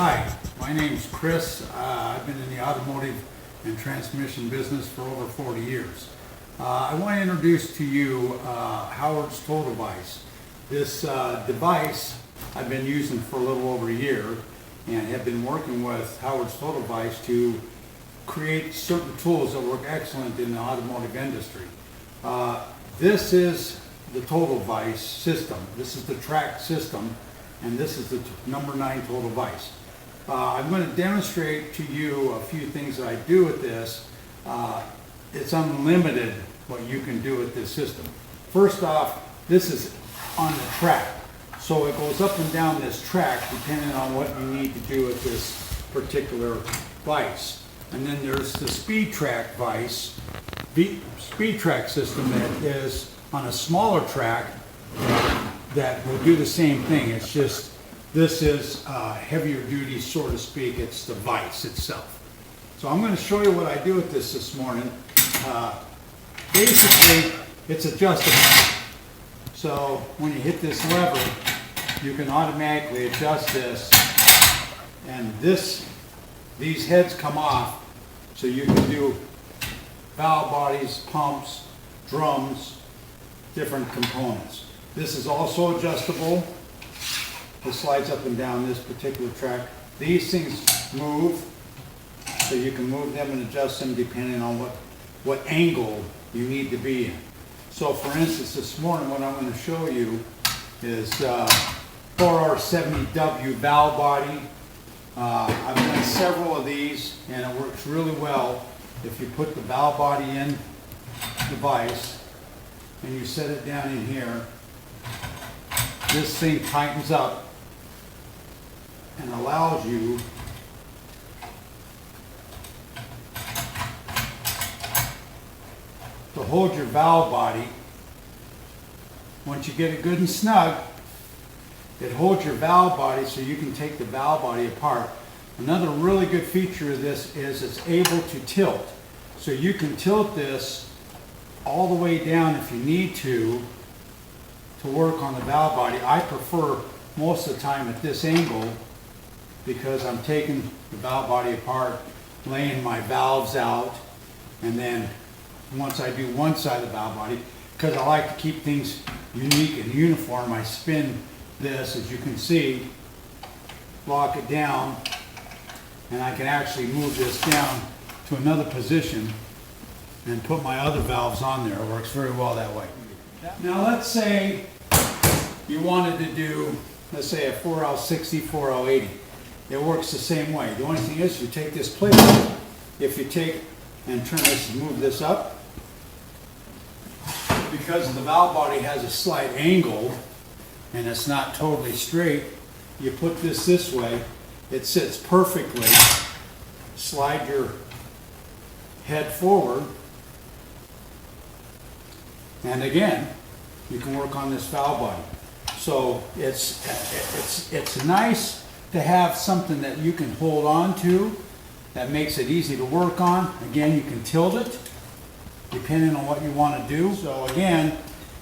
Hi, my name's Chris. I've been in the automotive and transmission business for over 40 years. I want to introduce to you Howard's Tool Vise. This device I've been using for a little over a year and have been working with Howard's Tool Vise to create certain tools that work excellent in the automotive industry. This is the Tool Vise system. This is the track system, and this is the number 9 Tool Vise. I'm going to demonstrate to you a few things that I do with this. It's unlimited what you can do with this system. First off, this is on the track. So it goes up and down this track depending on what you need to do with this particular vise. And then there's the speed track vise, speed track system that is on a smaller track that will do the same thing. It's just, this is heavier duty, so to speak. It's the vise itself. So I'm going to show you what I do with this morning. Basically, it's adjustable. So when you hit this lever, you can automatically adjust this, and these heads come off, so you can do valve bodies, pumps, drums, different components. This is also adjustable. It slides up and down this particular track. These things move, so you can move them and adjust them depending on what angle you need to be in. So for instance, this morning what I'm going to show you is 4R70W valve body. I've done several of these, and it works really well if you put the valve body in the vise and you set it down in here. This thing tightens up and allows you to hold your valve body. Once you get it good and snug, it holds your valve body so you can take the valve body apart. Another really good feature of this is it's able to tilt. So you can tilt this all the way down if you need to work on the valve body. I prefer most of the time at this angle because I'm taking the valve body apart, laying my valves out, and then once I do one side of the valve body, because I like to keep things unique and uniform, I spin this, as you can see, lock it down, and I can actually move this down to another position and put my other valves on there. It works very well that way. Now let's say you wanted to do, let's say a 4L60, 4L80. It works the same way. The only thing is, you take this plate, if you take and turn this and move this up, because the valve body has a slight angle and it's not totally straight, you put this way, it sits perfectly. Slide your head forward, and again, you can work on this valve body. So it's nice to have something that you can hold on to that makes it easy to work on. Again, you can tilt it depending on what you want to do. So again,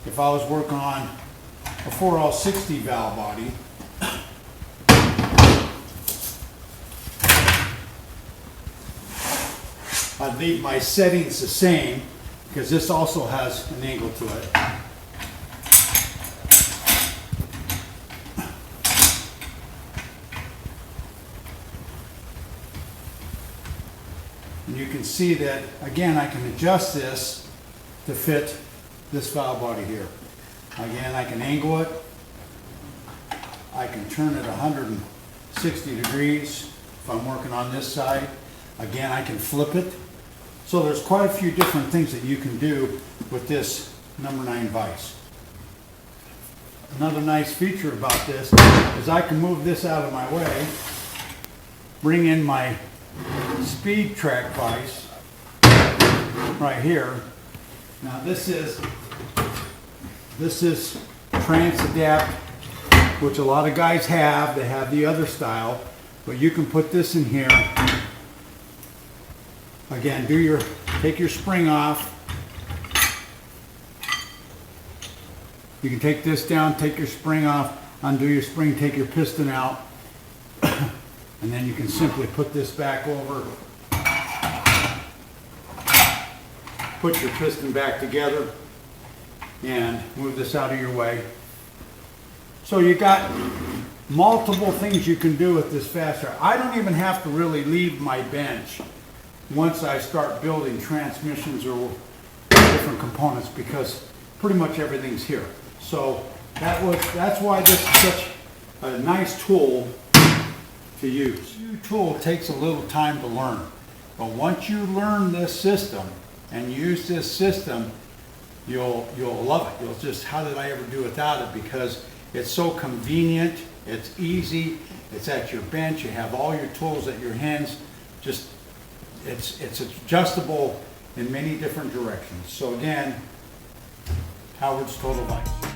if I was working on a 4L60 valve body, I'd leave my settings the same because this also has an angle to it. And you can see that, again, I can adjust this to fit this valve body here. Again, I can angle it. I can turn it 160 degrees if I'm working on this side. Again, I can flip it. So there's quite a few different things that you can do with this number 9 vise. Another nice feature about this is I can move this out of my way, bring in my speed track vise right here. Now this is Trans Adapt, which a lot of guys have. They have the other style, but you can put this in here. Again, take your spring off. You can take this down, take your spring off, undo your spring, take your piston out. And then you can simply put this back over, put your piston back together, and move this out of your way. So you got multiple things you can do with this fastener. I don't even have to really leave my bench once I start building transmissions or different components, because pretty much everything's here. So that's why this is such a nice tool to use. New tool takes a little time to learn, but once you learn this system and use this system, you'll love it. You'll just, how did I ever do without it? Because it's so convenient, it's easy, it's at your bench, you have all your tools at your hands. Just it's adjustable in many different directions. So again, Howard's Tool Vise.